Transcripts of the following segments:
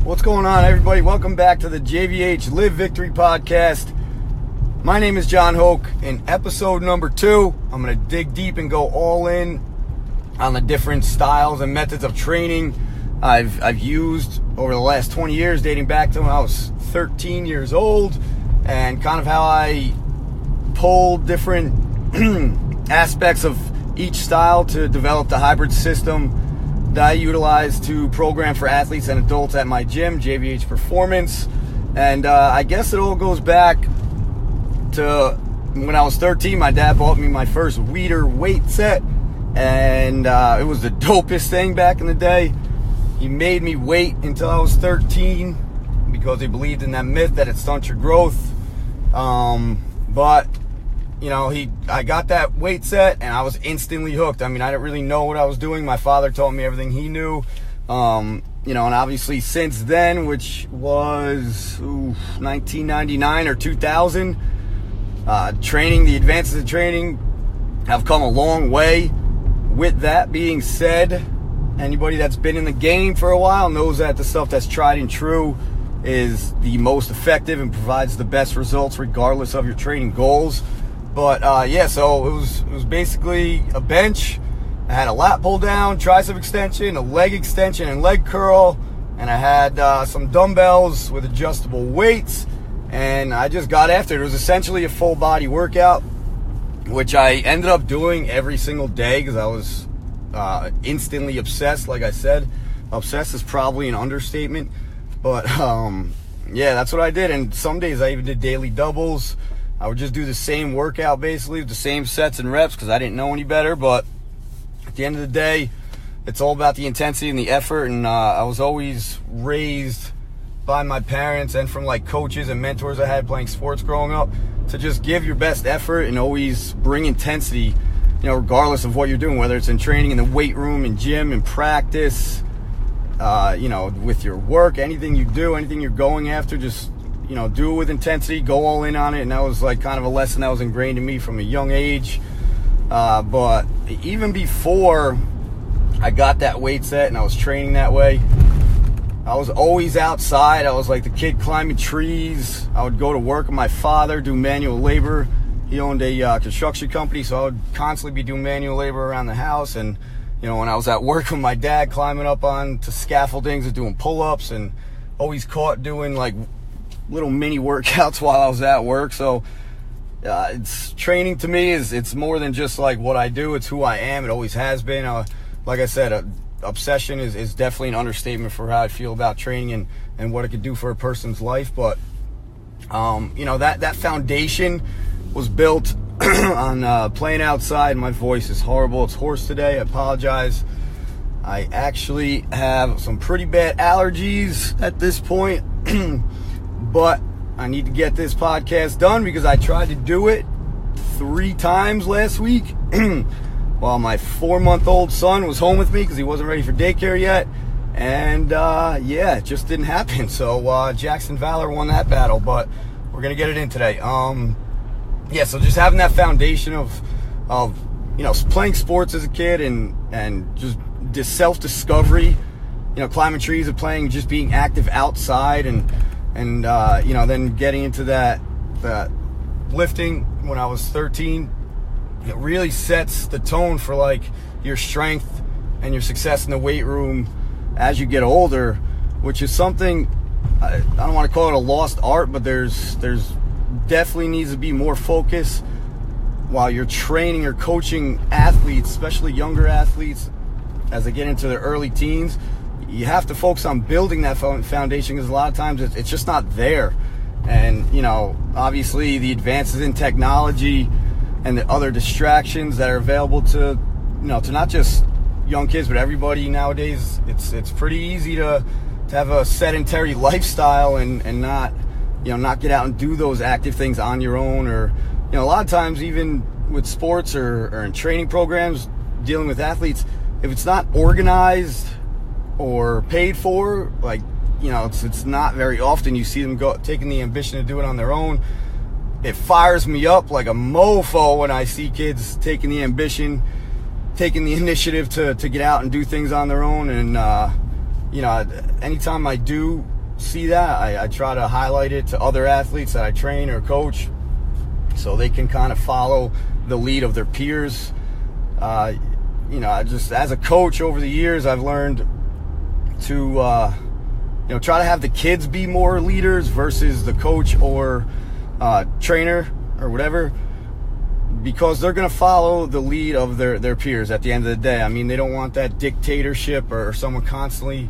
What's going on, everybody? Welcome back to the JVH Live Victory Podcast. My name is John Hoke. In episode number 2, I'm going to dig deep and go all in on the different styles and methods of training I've used over the last 20 years, dating back to when I was 13 years old, and kind of how I pulled different aspects of each style to develop the hybrid system that I utilize to program for athletes and adults at my gym, JVH Performance. And I guess it all goes back to when I was 13. My dad bought me my first Weighter weight set, and it was the dopest thing back in the day. He made me wait until I was 13 because he believed in that myth that it stunts your growth. But you know, I got that weight set and I was instantly hooked. I mean, I didn't really know what I was doing. My father taught me everything he knew. And obviously since then, which was 1999 or 2000, the advances in training have come a long way. With that being said, anybody that's been in the game for a while knows that the stuff that's tried and true is the most effective and provides the best results regardless of your training goals. But so it was basically a bench. I had a lat pull down, tricep extension, a leg extension and leg curl, and I had some dumbbells with adjustable weights, and I just got after it. It was essentially a full body workout, which I ended up doing every single day because I was instantly obsessed. Like I said, obsessed is probably an understatement, but that's what I did. And some days I even did daily doubles. I would just do the same workout, basically, the same sets and reps because I didn't know any better. But at the end of the day, it's all about the intensity and the effort. And I was always raised by my parents and from like coaches and mentors I had playing sports growing up to just give your best effort and always bring intensity, regardless of what you're doing, whether it's in training, in the weight room, in gym, in practice, with your work, anything you do, anything you're going after, just do it with intensity, go all in on it. And that was like kind of a lesson that was ingrained in me from a young age. But even before I got that weight set and I was training that way, I was always outside. I was like the kid climbing trees. I would go to work with my father, do manual labor. He owned a construction company, so I would constantly be doing manual labor around the house. And when I was at work with my dad, climbing up onto scaffoldings and doing pull-ups, and always caught doing like little mini workouts while I was at work. So it's training to me it's more than just like what I do. It's who I am. It always has been. Like I said, obsession is definitely an understatement for how I feel about training and what it could do for a person's life. But that foundation was built on playing outside. My voice is horrible. It's hoarse today. I apologize. I actually have some pretty bad allergies at this point. But I need to get this podcast done because I tried to do it 3 times last week while my 4-month-old son was home with me because he wasn't ready for daycare yet. And it just didn't happen. So Jackson Valor won that battle, but we're going to get it in today. So just having that foundation of playing sports as a kid and just this self-discovery, climbing trees and playing, just being active outside and then getting into that lifting when I was 13, it really sets the tone for like your strength and your success in the weight room as you get older, which is something I don't want to call it a lost art, but there's definitely needs to be more focus while you're training or coaching athletes, especially younger athletes, as they get into their early teens. You have to focus on building that foundation because a lot of times it's just not there. And, obviously the advances in technology and the other distractions that are available to not just young kids, but everybody nowadays, it's pretty easy to have a sedentary lifestyle and not get out and do those active things on your own. Or, a lot of times even with sports or in training programs, dealing with athletes, if it's not organized or paid for, like, it's not very often you see them taking the ambition to do it on their own. It fires me up like a mofo when I see kids taking the ambition, taking the initiative to get out and do things on their own. And anytime I do see that, I try to highlight it to other athletes that I train or coach, so they can kind of follow the lead of their peers. Just as a coach over the years, I've learned to try to have the kids be more leaders versus the coach or trainer or whatever, because they're going to follow the lead of their peers at the end of the day. I mean, they don't want that dictatorship or someone constantly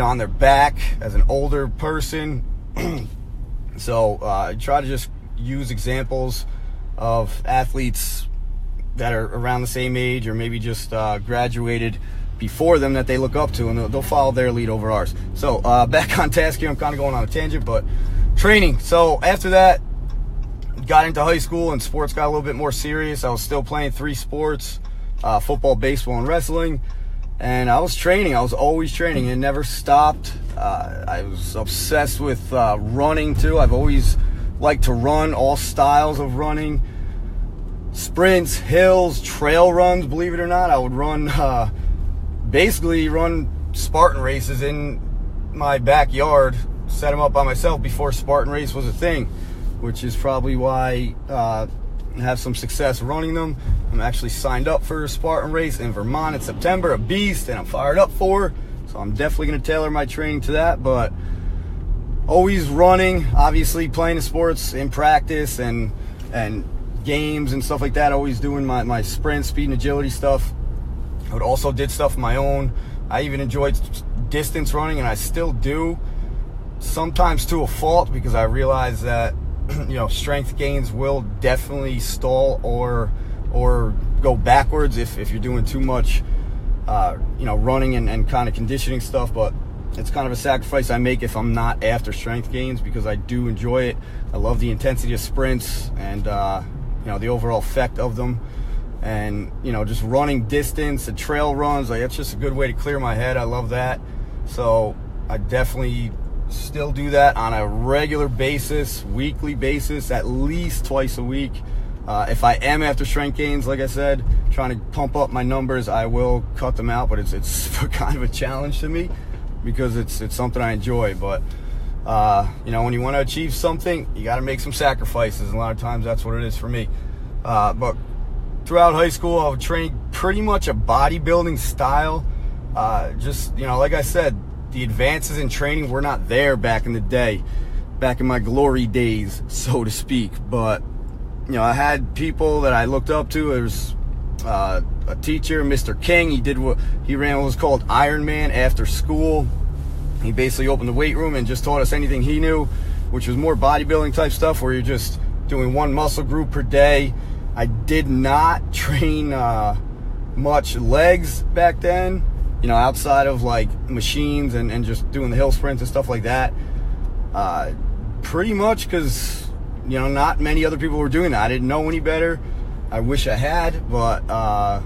on their back as an older person. So I try to just use examples of athletes that are around the same age or maybe just graduated before them that they look up to, and they'll follow their lead over ours. So back on task here. I'm kind of going on a tangent, but training. So after that, got into high school and sports got a little bit more serious. I was still playing 3 sports, football, baseball, and wrestling. And I was training. I was always training. It never stopped. I was obsessed with running too. I've always liked to run, all styles of running. Sprints, hills, trail runs, believe it or not. I would run, basically run Spartan races in my backyard, set them up by myself before Spartan race was a thing, which is probably why I have some success running them. I'm actually signed up for a Spartan race in Vermont in September, a beast, and I'm fired up for. So I'm definitely going to tailor my training to that, but always running, obviously playing the sports in practice and games and stuff like that, always doing my sprint, speed, and agility stuff. I would also did stuff of my own. I even enjoyed distance running, and I still do, sometimes to a fault, because I realize that strength gains will definitely stall or go backwards if you're doing too much running and kind of conditioning stuff. But it's kind of a sacrifice I make if I'm not after strength gains, because I do enjoy it. I love the intensity of sprints and the overall effect of them, and just running distance and trail runs, like, it's just a good way to clear my head. I love that. So I definitely still do that on a regular basis, weekly basis, at least twice a week. If I am after strength gains, like I said, trying to pump up my numbers, I will cut them out, but it's kind of a challenge to me because it's something I enjoy. But when you want to achieve something, you got to make some sacrifices. A lot of times that's what it is for me. But throughout high school, I would train pretty much a bodybuilding style. Like I said, the advances in training were not there back in the day, back in my glory days, so to speak. But I had people that I looked up to. There was a teacher, Mr. King. He ran what was called Ironman after school. He basically opened the weight room and just taught us anything he knew, which was more bodybuilding type stuff, where you're just doing one muscle group per day. I did not train much legs back then, outside of like machines and just doing the hill sprints and stuff like that. Pretty much because not many other people were doing that. I didn't know any better. I wish I had, but at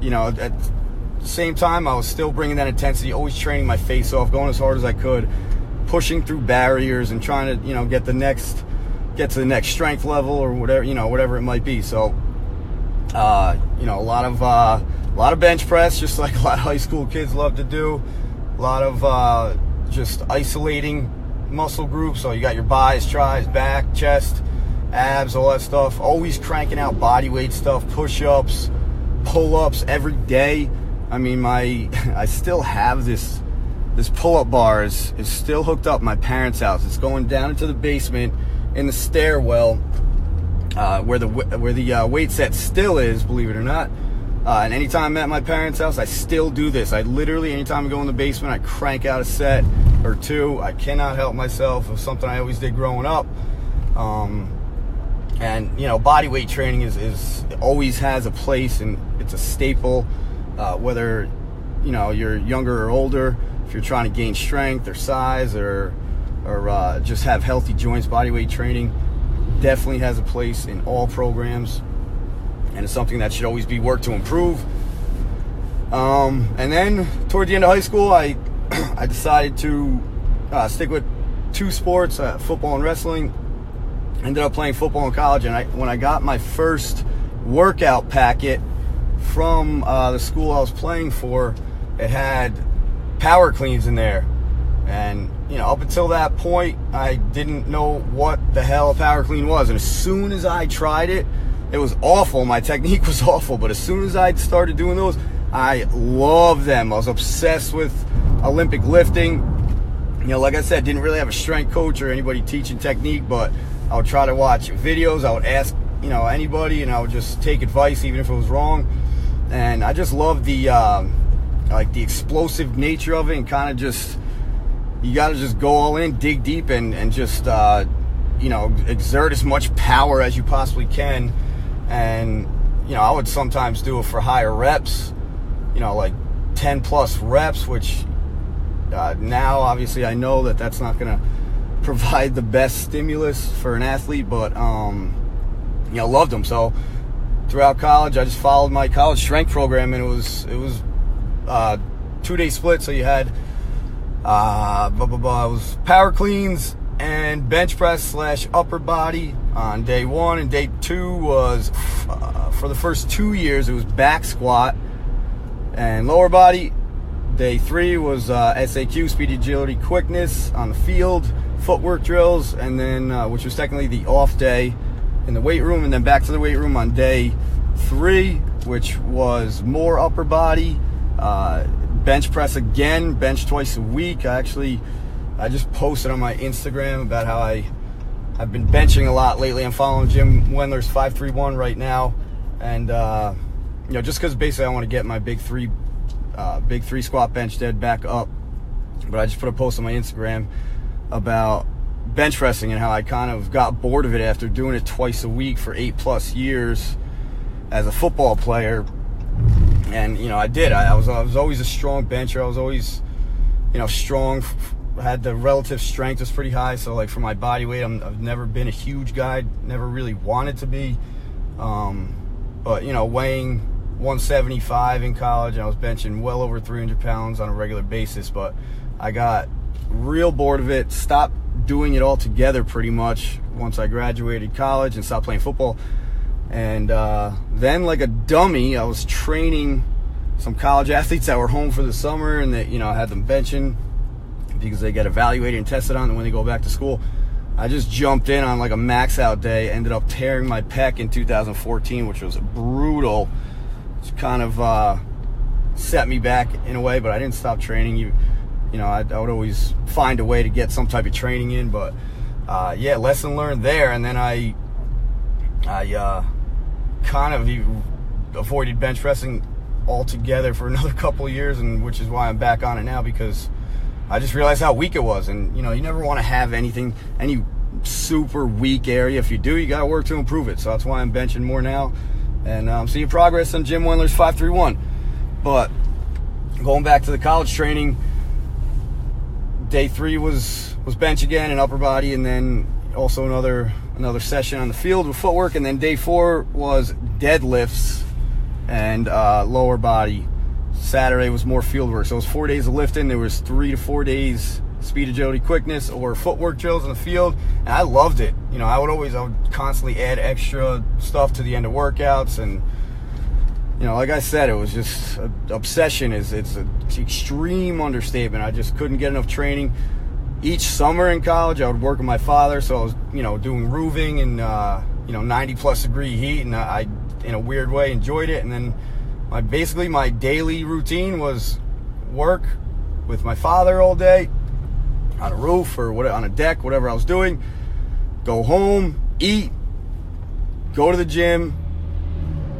the same time, I was still bringing that intensity, always training my face off, going as hard as I could, pushing through barriers and trying to get to the next strength level or whatever it might be. So a lot of bench press, just like a lot of high school kids love to do. A lot of just isolating muscle groups. So you got your bis, tris, back, chest, abs, all that stuff. Always cranking out body weight stuff, push-ups, pull-ups every day. I mean, I still have this pull-up bar is still hooked up at my parents' house. It's going down into the basement in the stairwell where the weight set still is, believe it or not. And anytime I'm at my parents' house, I still do this. I literally, anytime I go in the basement, I crank out a set or two. I cannot help myself. It was something I always did growing up. And body weight training is always has a place, and it's a staple. Whether you're younger or older, if you're trying to gain strength or size or just have healthy joints, body weight training definitely has a place in all programs, and it's something that should always be worked to improve. And then toward the end of high school, I decided to stick with 2 sports, football and wrestling. Ended up playing football in college, and when I got my first workout packet from the school I was playing for, it had power cleans in there. And up until that point, I didn't know what the hell a power clean was. And as soon as I tried it, it was awful. My technique was awful. But as soon as I started doing those, I loved them. I was obsessed with Olympic lifting. Like I said, didn't really have a strength coach or anybody teaching technique, but I would try to watch videos. I would ask, anybody, and I would just take advice, even if it was wrong. And I just loved the the explosive nature of it, and kind of just, you got to just go all in, dig deep, and just exert as much power as you possibly can. And I would sometimes do it for higher reps, like 10 plus reps, which now obviously I know that that's not going to provide the best stimulus for an athlete, but loved them. So throughout college, I just followed my college strength program, and it was 2-day split. So you had it was power cleans and bench press / upper body on day 1, and day 2 was for the first 2 years it was back squat and lower body. Day 3 was SAQ, speed, agility, quickness on the field, footwork drills, and then which was technically the off day in the weight room, and then back to the weight room on day 3, which was more upper body, bench press again, bench twice a week. I just posted on my Instagram about how I've been benching a lot lately. I'm following Jim Wendler's 531 right now, and just because basically I want to get my big three squat bench dead back up. But I just put a post on my Instagram about bench pressing and how I kind of got bored of it after doing it twice a week for 8+ years as a football player. And I did. I was always a strong bencher. I was always strong. Had the relative strength was pretty high. So like for my body weight, I've never been a huge guy. Never really wanted to be. But weighing 175 in college, and I was benching well over 300 pounds on a regular basis, but I got real bored of it, stopped doing it altogether pretty much once I graduated college and stopped playing football. And then, like a dummy, I was training some college athletes that were home for the summer, and that I had them benching because they get evaluated and tested on when they go back to school. I just jumped in on like a max out day, ended up tearing my pec in 2014, which was brutal. It's kind of set me back in a way, but I didn't stop training. I would always find a way to get some type of training in, but lesson learned there. And then I kind of avoided bench pressing altogether for another couple of years, and which is why I'm back on it now, because I just realized how weak it was. And you never want to have any super weak area. If you do, you got to work to improve it. So that's why I'm benching more now, and I'm seeing progress on Jim Wendler's 531. But going back to the college training, day 3 was bench again and upper body, and then also another session on the field with footwork. And then day 4 was deadlifts and lower body. Saturday was more field work. So it was 4 days of lifting. There was 3 to 4 days speed, agility, quickness, or footwork drills in the field, and I loved it. I would constantly add extra stuff to the end of workouts, and like I said, it was just obsession. It's an extreme understatement. I just couldn't get enough training. Each summer in college, I would work with my father, so I was doing roofing in 90+ degree heat, and I in a weird way enjoyed it. And then my daily routine was work with my father all day on a roof or on a deck, whatever I was doing. Go home, eat, go to the gym,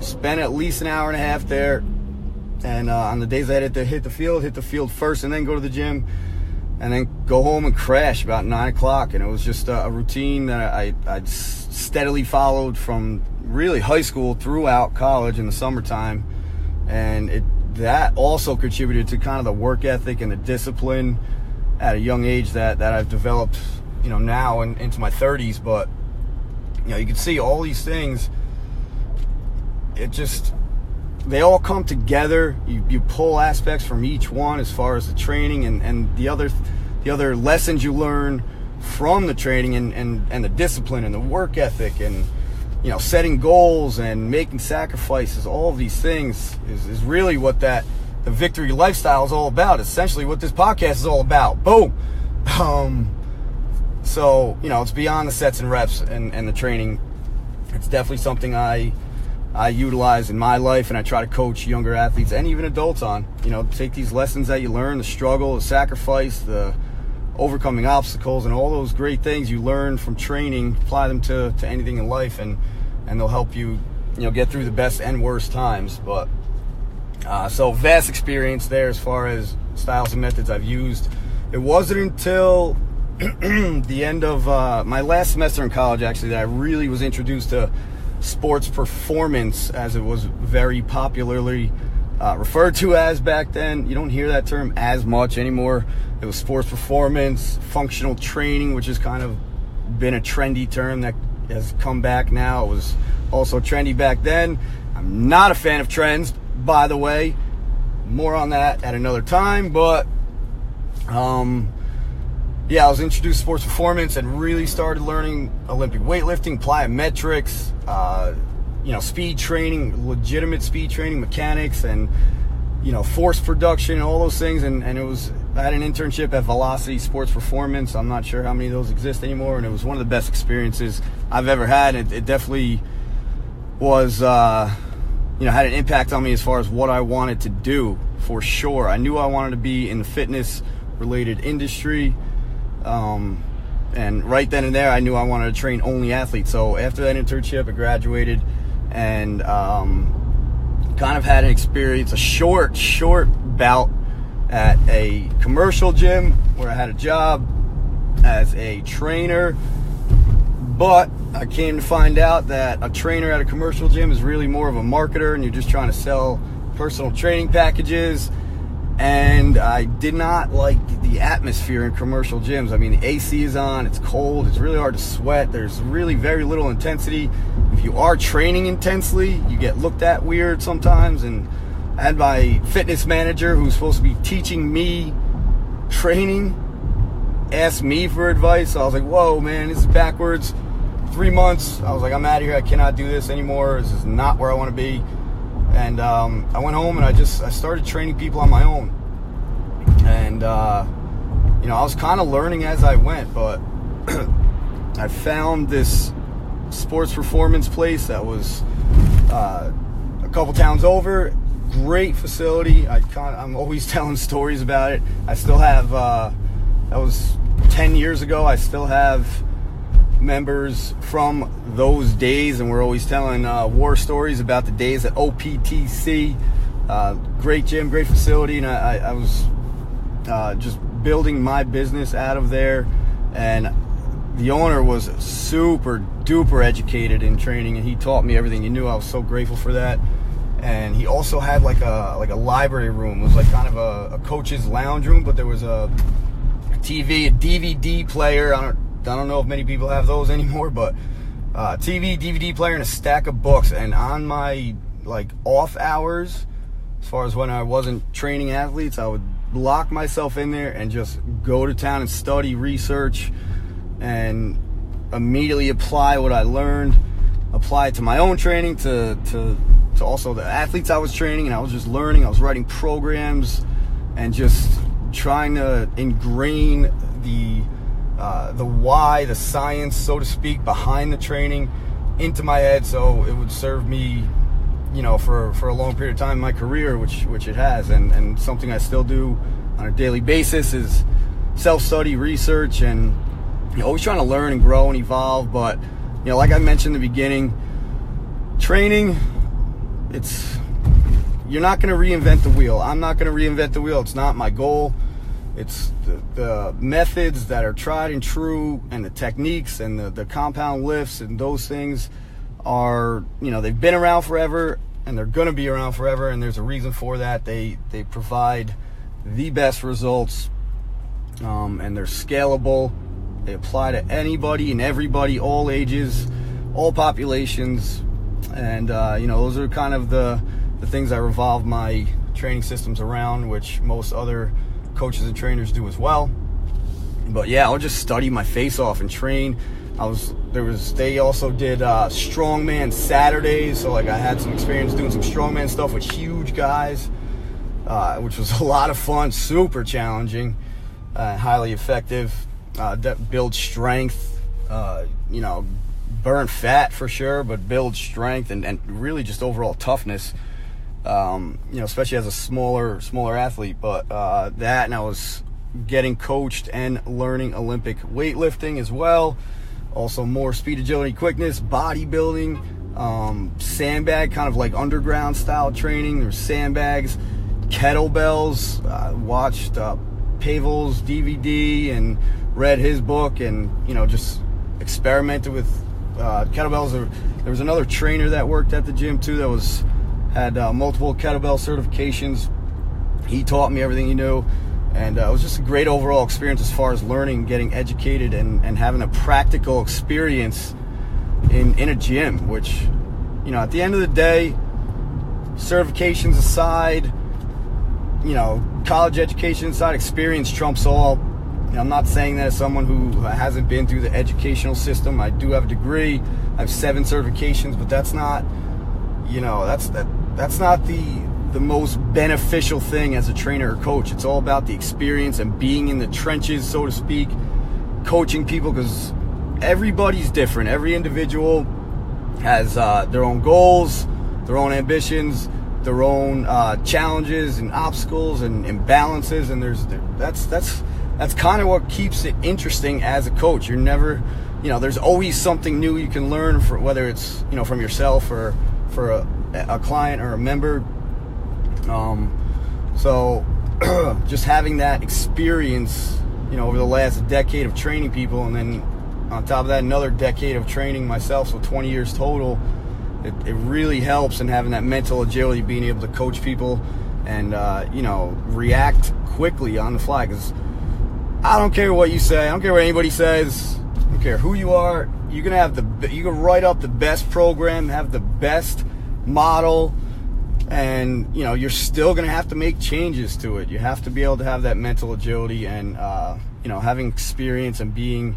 spend at least an hour and a half there, and on the days I had to hit the field first, and then go to the gym, and then go home and crash about 9 o'clock. And it was just a routine that I steadily followed from really high school throughout college in the summertime, and that also contributed to kind of the work ethic and the discipline at a young age that I've developed, now and into my 30s. But you can see all these things. They all come together. You pull aspects from each one as far as the training and the other lessons you learn from the training and the discipline and the work ethic and setting goals and making sacrifices. All of these things is really what the victory lifestyle is all about. Essentially what this podcast is all about. Boom. So, it's beyond the sets and reps and the training. It's definitely something I utilize in my life, and I try to coach younger athletes and even adults on. Take these lessons that you learn, the struggle, the sacrifice, the overcoming obstacles, and all those great things you learn from training, apply them to anything in life, and they'll help you, get through the best and worst times. But so vast experience there as far as styles and methods I've used. It wasn't until the end of my last semester in college, actually, that I really was introduced to sports performance, as it was very popularly referred to as back then. You don't hear that term as much anymore. It was sports performance, functional training, which has kind of been a trendy term that has come back now. It was also trendy back then. I'm not a fan of trends, by the way. More on that at another time. But I was introduced to sports performance and really started learning Olympic weightlifting, plyometrics, speed training, legitimate speed training, mechanics, and force production, and all those things. And I had an internship at Velocity Sports Performance. I'm not sure how many of those exist anymore, and it was one of the best experiences I've ever had. It definitely was had an impact on me as far as what I wanted to do, for sure. I knew I wanted to be in the fitness related industry. And right then and there, I knew I wanted to train only athletes. So after that internship, I graduated and kind of had an experience, a short bout at a commercial gym where I had a job as a trainer. But I came to find out that a trainer at a commercial gym is really more of a marketer, and you're just trying to sell personal training packages. And I did not like the atmosphere in commercial gyms. I mean, the AC is on, it's cold, it's really hard to sweat, there's really very little intensity. If you are training intensely, you get looked at weird sometimes. And I had my fitness manager, who's supposed to be teaching me training, ask me for advice. So I was like, whoa, man, this is backwards. 3 months, I was like, I'm out of here, I cannot do this anymore, this is not where I want to be. And I went home and I started training people on my own. And, I was kind of learning as I went, but I found this sports performance place that was a couple towns over. Great facility. I'm always telling stories about it. I still have, that was 10 years ago, I still have members from those days, and we're always telling war stories about the days at OPTC. Great gym, great facility, and I was just building my business out of there. And the owner was super duper educated in training, and he taught me everything he knew. I was so grateful for that. And he also had like a library room. It was like kind of a coach's lounge room, but there was a TV, a DVD player. I don't know if many people have those anymore, but TV, DVD player, and a stack of books. And on my off hours, as far as when I wasn't training athletes, I would lock myself in there and just go to town and study, research, and immediately apply what I learned, apply it to my own training, to also the athletes I was training. And I was just learning, I was writing programs and just trying to ingrain the why, the science, so to speak, behind the training into my head, so it would serve me, for a long period of time in my career, which it has. And something I still do on a daily basis is self-study, research, and always trying to learn and grow and evolve. But like I mentioned in the beginning, training, you're not going to reinvent the wheel. I'm not going to reinvent the wheel. It's not my goal. It's the methods that are tried and true, and the techniques and the compound lifts and those things are, they've been around forever, and they're going to be around forever, and there's a reason for that. They provide the best results, and they're scalable. They apply to anybody and everybody, all ages, all populations. And, those are kind of the things I revolve my training systems around, which most other coaches and trainers do as well. But yeah, I'll just study my face off and train. They also did strongman Saturdays, so I had some experience doing some strongman stuff with huge guys, which was a lot of fun, super challenging, highly effective. build strength, burn fat for sure, but build strength and really just overall toughness, especially as a smaller athlete. But that, and I was getting coached and learning Olympic weightlifting as well. Also more speed, agility, quickness, bodybuilding, sandbag, kind of like underground style training. There's sandbags, kettlebells. Watched Pavel's DVD and read his book, and just experimented with kettlebells. There was another trainer that worked at the gym too that had multiple kettlebell certifications. He taught me everything he knew, and it was just a great overall experience as far as learning, getting educated, and having a practical experience in a gym, which at the end of the day, certifications aside, college education aside, experience trumps all. I'm not saying that as someone who hasn't been through the educational system. I do have a degree. I have 7 certifications, but that's not, that's not the most beneficial thing as a trainer or coach. It's all about the experience and being in the trenches, so to speak, coaching people, because everybody's different. Every individual has their own goals, their own ambitions, their own challenges and obstacles and imbalances, and that's kind of what keeps it interesting as a coach. You're never, there's always something new you can learn, whether it's from yourself or for a client or a member. So just having that experience, over the last decade of training people, and then on top of that, another decade of training myself, so 20 years total, it really helps in having that mental agility, being able to coach people and, react quickly on the fly. Because I don't care what you say. I don't care what anybody says. I don't care who you are. You can write up the best program, have the best model, and you're still going to have to make changes to it. You have to be able to have that mental agility and having experience and being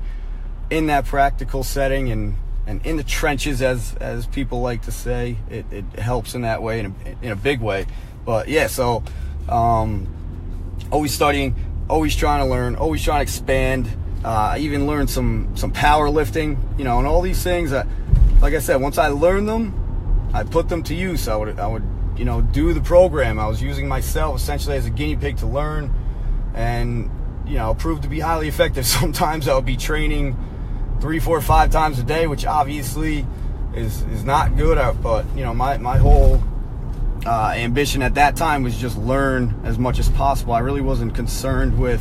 in that practical setting and in the trenches, as people like to say. It helps in that way, in a big way. But yeah, so always studying, always trying to learn, always trying to expand. I even learned some powerlifting, and all these things that, like I said, once I learned them, I put them to use. I would do the program. I was using myself essentially as a guinea pig to learn, and proved to be highly effective. Sometimes I would be training 3, 4, 5 times a day, which obviously is not good. But my whole ambition at that time was just learn as much as possible. I really wasn't concerned with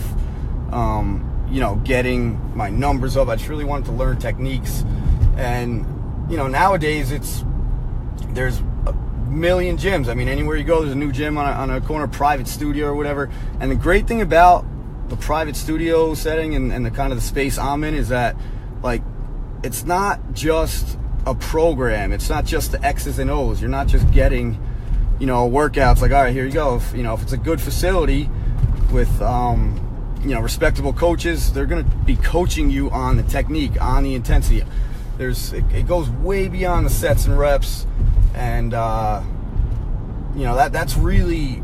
getting my numbers up. I just really wanted to learn techniques. And nowadays there's a million gyms. I mean, anywhere you go, there's a new gym on a corner, private studio or whatever. And the great thing about the private studio setting and the kind of the space I'm in is that, like, it's not just a program. It's not just the X's and O's. You're not just getting, workouts like, all right, here you go. If it's a good facility with, respectable coaches, they're going to be coaching you on the technique, on the intensity. It goes way beyond the sets and reps, and that's really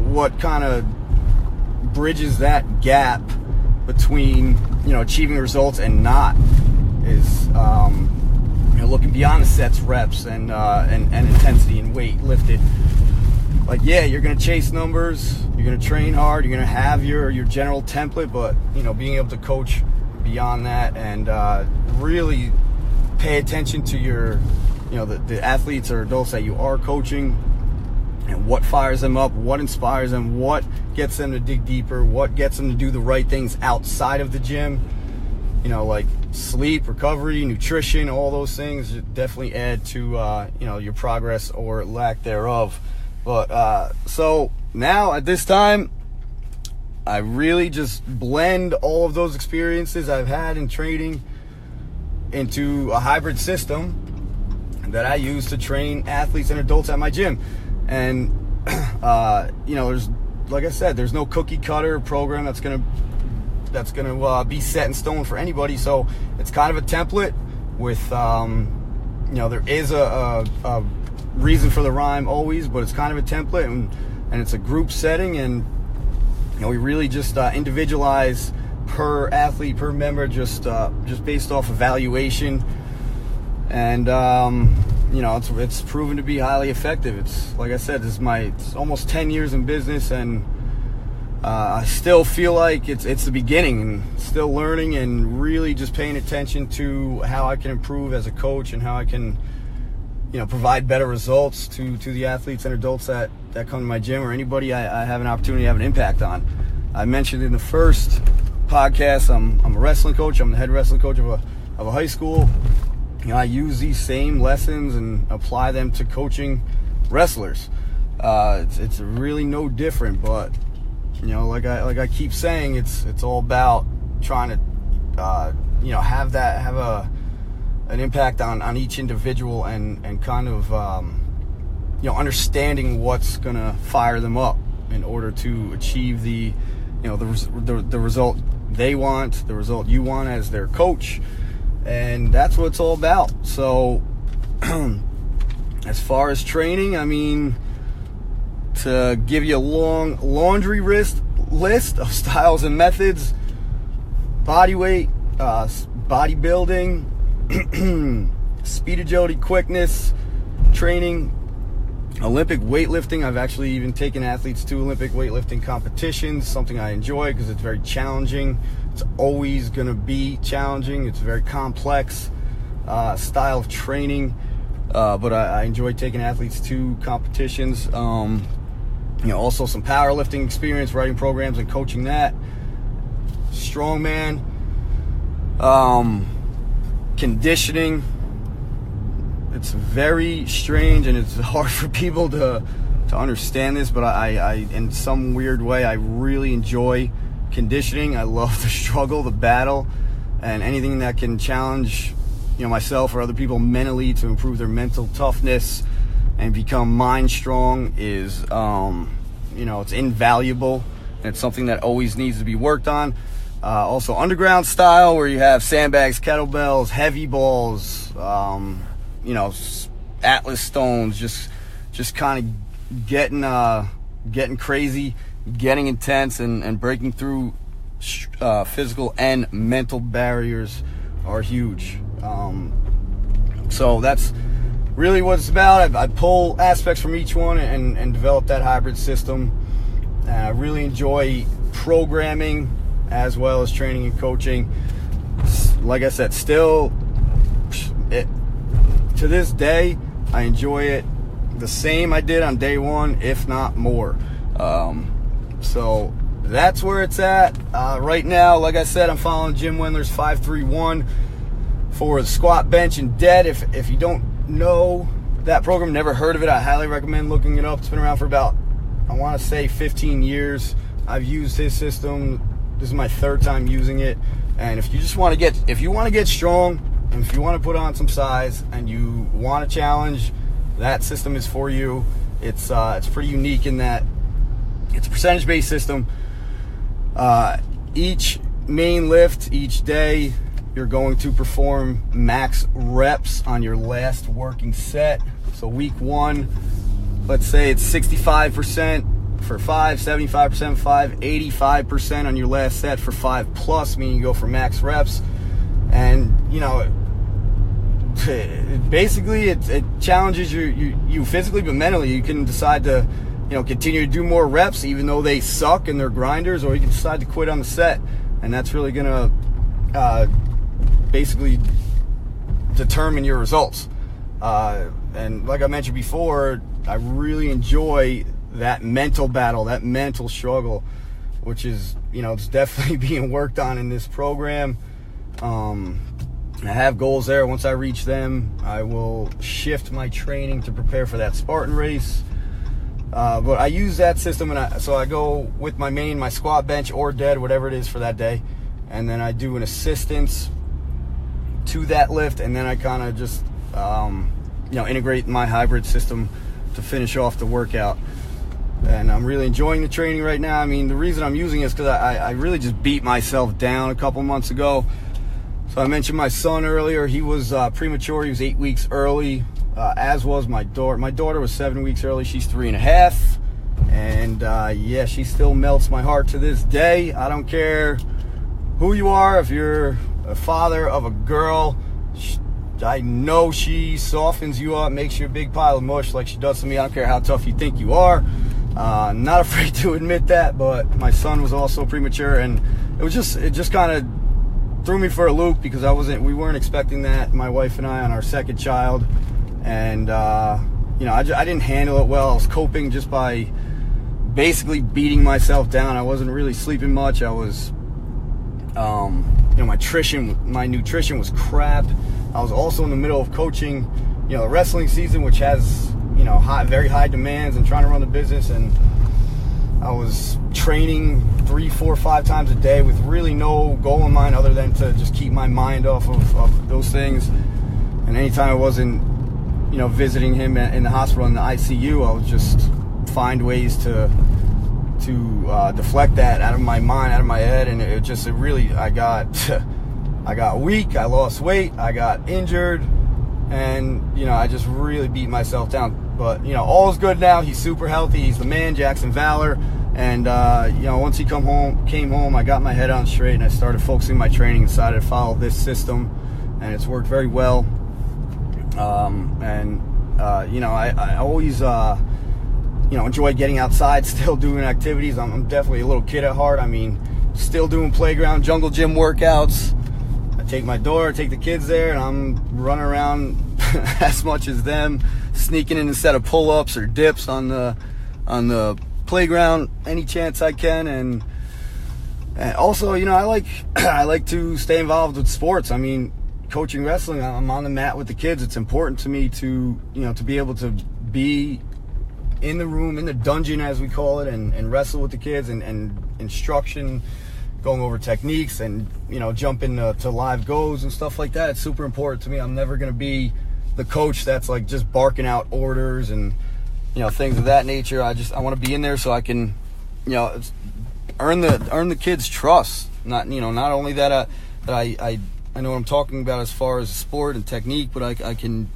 what kind of bridges that gap between achieving results and not, is looking beyond the sets, reps, and intensity and weight lifted. Like, yeah, you're gonna chase numbers, you're gonna train hard, you're gonna have your general template, but being able to coach beyond that and really pay attention to your the athletes or adults that you are coaching, and what fires them up, what inspires them, what gets them to dig deeper, what gets them to do the right things outside of the gym. Like sleep, recovery, nutrition, all those things definitely add to your progress or lack thereof. But so now at this time, I really just blend all of those experiences I've had in training into a hybrid system that I use to train athletes and adults at my gym. And there's, like I said, there's no cookie cutter program that's gonna be set in stone for anybody. So it's kind of a template with there is a reason for the rhyme always, but it's kind of a template, and it's a group setting, and we really just individualize per athlete, per member, just based off evaluation. And it's proven to be highly effective. It's like I said, it's almost 10 years in business, and I still feel like it's the beginning, and still learning and really just paying attention to how I can improve as a coach and how I can provide better results to the athletes and adults that come to my gym, or anybody I have an opportunity to have an impact on. I mentioned in the first podcast, I'm a wrestling coach. I'm the head wrestling coach of a high school. I use these same lessons and apply them to coaching wrestlers. It's really no different, but like I keep saying, it's all about trying to have an impact on each individual, and kind of understanding what's gonna fire them up in order to achieve the result they want, the result you want as their coach. And that's what it's all about. So as far as training, I mean, to give you a long laundry list of styles and methods: bodyweight, bodybuilding, speed agility, quickness training, Olympic weightlifting. I've actually even taken athletes to Olympic weightlifting competitions, something I enjoy because it's very challenging. It's always going to be challenging. It's a very complex style of training, but I enjoy taking athletes to competitions. Also some powerlifting experience, writing programs and coaching that. Strongman, conditioning. It's very strange, and it's hard for people to understand this, but I in some weird way, I really enjoy conditioning. I love the struggle, the battle, and anything that can challenge myself or other people mentally to improve their mental toughness and become mind strong is it's invaluable, and it's something that always needs to be worked on. Also underground style, where you have sandbags, kettlebells, heavy balls, Atlas stones, just kind of getting crazy, getting intense, and breaking through physical and mental barriers are huge. So that's really what it's about. I pull aspects from each one and develop that hybrid system. I really enjoy programming as well as training and coaching. Like I said, still, to this day, I enjoy it the same I did on day one, if not more. So that's where it's at right now. Like I said, I'm following Jim Wendler's 531 for the squat, bench, and dead. If you don't know that program, never heard of it, I highly recommend looking it up. It's been around for about, I want to say, 15 years. I've used his system. This is my third time using it. And if you want to get strong, and if you want to put on some size, and you want to challenge, that system is for you. It's pretty unique in that it's a percentage-based system. Each main lift, each day, you're going to perform max reps on your last working set. So week one, let's say it's 65% for 5, 75% for 5, 85% on your last set for 5+, meaning you go for max reps. And basically it challenges you physically, but mentally you can decide to continue to do more reps even though they suck and they're grinders, or you can decide to quit on the set, and that's really gonna basically determine your results. And like I mentioned before, I really enjoy that mental battle, that mental struggle, which is it's definitely being worked on in this program. I have goals there. Once I reach them, I will shift my training to prepare for that Spartan race. But I use that system, and so I go with my squat, bench, or dead, whatever it is for that day, and then I do an assistance to that lift, and then I kind of just integrate my hybrid system to finish off the workout. And I'm really enjoying the training right now. I mean, the reason I'm using it is because I really just beat myself down a couple months ago. So I mentioned my son earlier. He was premature. He was 8 weeks early, as was my daughter. My daughter was 7 weeks early. She's 3.5. And she still melts my heart to this day. I don't care who you are. If you're a father of a girl, I know she softens you up, makes you a big pile of mush like she does to me. I don't care how tough you think you are. Not afraid to admit that, but my son was also premature, and it just kind of threw me for a loop because we weren't expecting that, my wife and I, on our second child. And I didn't handle it well. I was coping just by basically beating myself down. I wasn't really sleeping much. I was my nutrition was crap. I was also in the middle of coaching, the wrestling season, which has, very high demands, and trying to run the business. And I was training 3, 4, 5 times a day with really no goal in mind other than to just keep my mind off of those things. And anytime I wasn't, visiting him in the hospital in the ICU, I would just find ways to deflect that out of my mind, out of my head. And I got weak, I lost weight, I got injured, and I just really beat myself down. But all is good now. He's super healthy. He's the man, Jackson Valor. And once he came home, I got my head on straight, and I started focusing my training, decided to follow this system, and it's worked very well. I always enjoy getting outside, still doing activities. I'm definitely a little kid at heart. I mean, still doing playground, jungle gym workouts. I take the kids there, and I'm running around as much as them, sneaking in a set of pull-ups or dips on the playground any chance I can. And also, I like to stay involved with sports. I mean, coaching wrestling, I'm on the mat with the kids. It's important to me to be able to be in the room, in the dungeon as we call it, and wrestle with the kids and instruction, going over techniques, and jump into live goes and stuff like that. It's super important to me. I'm never going to be the coach that's like just barking out orders and things of that nature. I want to be in there so I can earn the kids' trust. Not only that I know what I'm talking about as far as sport and technique, but I can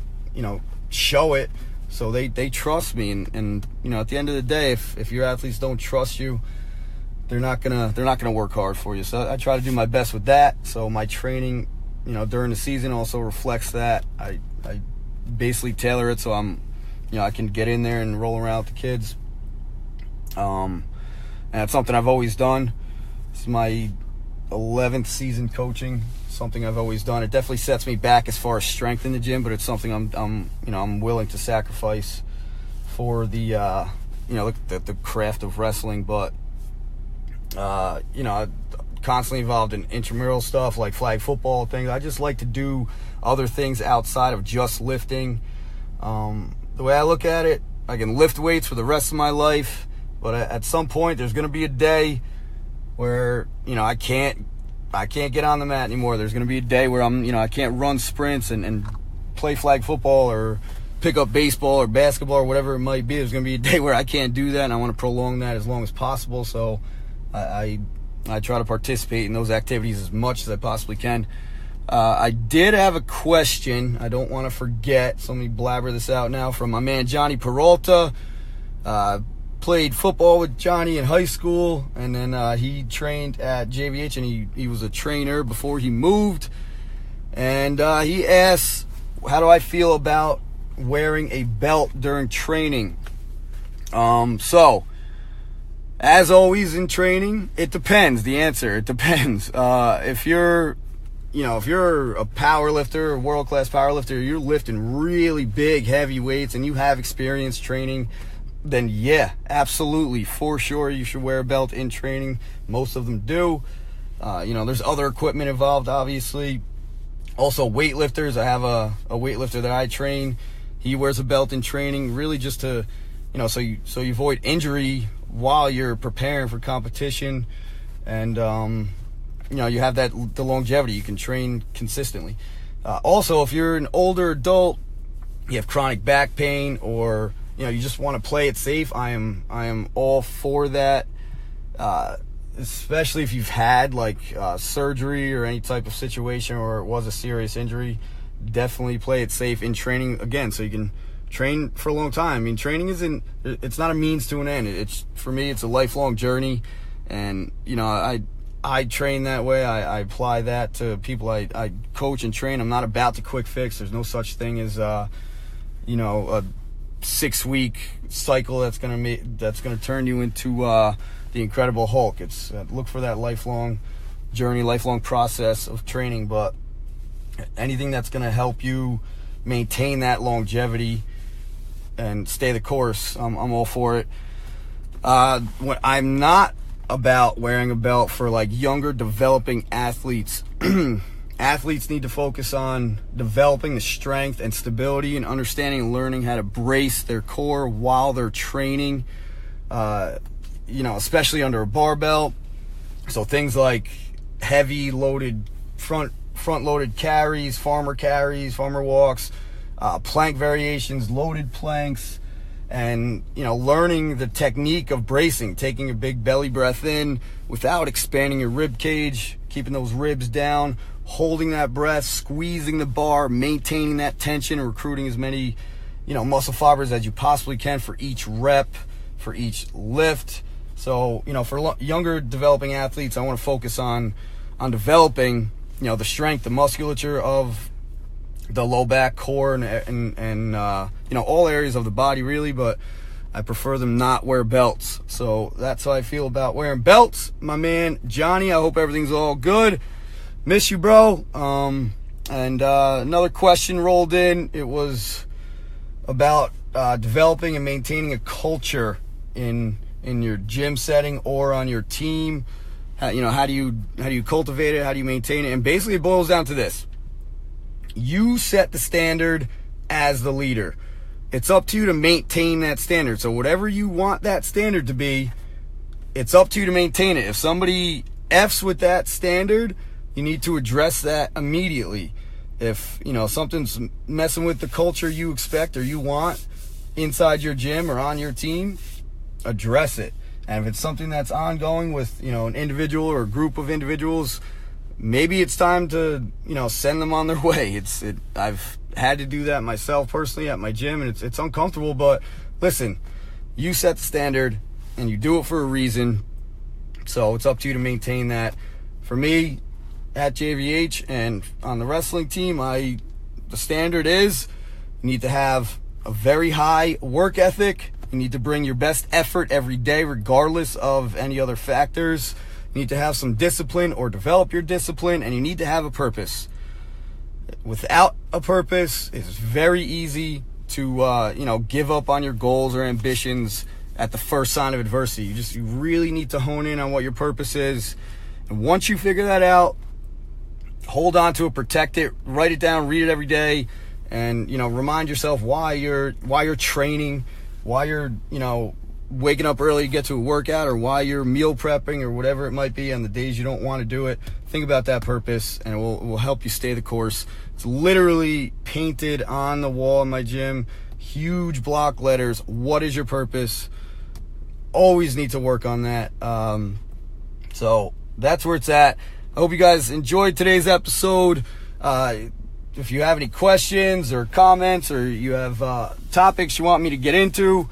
show it so they trust me. And at the end of the day, if your athletes don't trust you, they're not gonna work hard for you. So I try to do my best with that. So my training during the season also reflects that. I basically tailor it so I can get in there and roll around with the kids. And it's something I've always done. It's my 11th season coaching. Something I've always done. It definitely sets me back as far as strength in the gym, but it's something I'm willing to sacrifice for the craft of wrestling. But I'm constantly involved in intramural stuff like flag football things. I just like to do other things outside of just lifting. The way I look at it, I can lift weights for the rest of my life, but at some point there's going to be a day where I can't get on the mat anymore. There's going to be a day where I can't run sprints and play flag football or pick up baseball or basketball or whatever it might be. There's going to be a day where I can't do that, and I want to prolong that as long as possible. So I try to participate in those activities as much as I possibly can. I did have a question I don't want to forget, so let me blabber this out now, from my man Johnny Peralta. Played football with Johnny in high school, and then he trained at JVH, and he was a trainer before he moved. And he asks, how do I feel about wearing a belt during training? So, as always in training, it depends. The answer, it depends. If you're a power lifter, a world-class power lifter, you're lifting really big, heavy weights, and you have experience training, then yeah, absolutely, for sure, you should wear a belt in training. Most of them do. There's other equipment involved, obviously. Also, weightlifters. I have a weightlifter that I train. He wears a belt in training, really just to, so you avoid injury while you're preparing for competition, and you have the longevity. You can train consistently. Also, if you're an older adult, you have chronic back pain, or you just want to play it safe, I am all for that. Especially if you've had surgery or any type of situation, or it was a serious injury, definitely play it safe in training again, so you can train for a long time. I mean, training it's not a means to an end. For me, it's a lifelong journey, and I I train that way. I apply that to people I coach and train. I'm not about the quick fix. There's no such thing as a 6-week cycle that's gonna turn you into the Incredible Hulk. It's look for that lifelong journey, lifelong process of training. But anything that's gonna help you maintain that longevity and stay the course, I'm all for it. When I'm not about wearing a belt for like younger developing athletes. Athletes need to focus on developing the strength and stability and understanding and learning how to brace their core while they're training, especially under a barbell. So things like heavy loaded front loaded carries, farmer walks, plank variations, loaded planks, and learning the technique of bracing, taking a big belly breath in without expanding your rib cage, keeping those ribs down, holding that breath, squeezing the bar, maintaining that tension, and recruiting as many muscle fibers as you possibly can for each rep, for each lift. So for younger developing athletes, I want to focus on developing the strength, the musculature of the low back, core, and all areas of the body really, but I prefer them not wear belts. So that's how I feel about wearing belts. My man Johnny, I hope everything's all good. Miss you, bro. And another question rolled in. It was about developing and maintaining a culture in your gym setting or on your team. How do you cultivate it? How do you maintain it? And basically it boils down to this. You set the standard as the leader. It's up to you to maintain that standard. So whatever you want that standard to be, it's up to you to maintain it. If somebody F's with that standard, you need to address that immediately. If something's messing with the culture you expect or you want inside your gym or on your team, address it. And if it's something that's ongoing with an individual or a group of individuals, maybe it's time to send them on their way. I've had to do that myself personally at my gym, and it's uncomfortable, but listen, you set the standard and you do it for a reason, so it's up to you to maintain that. For me at JVH and on the wrestling team, the standard is you need to have a very high work ethic. You need to bring your best effort every day regardless of any other factors. You need to have some discipline or develop your discipline, and you need to have a purpose. Without a purpose, it's very easy to give up on your goals or ambitions at the first sign of adversity. You really need to hone in on what your purpose is. And once you figure that out, hold on to it, protect it, write it down, read it every day, and remind yourself why you're training, why you're waking up early to get to a workout, or why you're meal prepping or whatever it might be on the days you don't want to do it. Think about that purpose, and it will help you stay the course. It's literally painted on the wall in my gym, huge block letters. What is your purpose? Always need to work on that. So that's where it's at. I hope you guys enjoyed today's episode. If you have any questions or comments, or you have topics you want me to get into,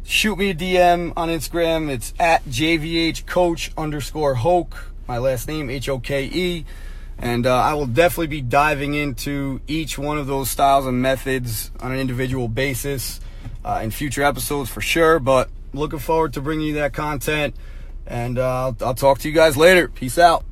shoot me a DM on Instagram. It's at JVHcoach_Hoke. My last name, Hoke. And I will definitely be diving into each one of those styles and methods on an individual basis in future episodes for sure. But looking forward to bringing you that content. And I'll talk to you guys later. Peace out.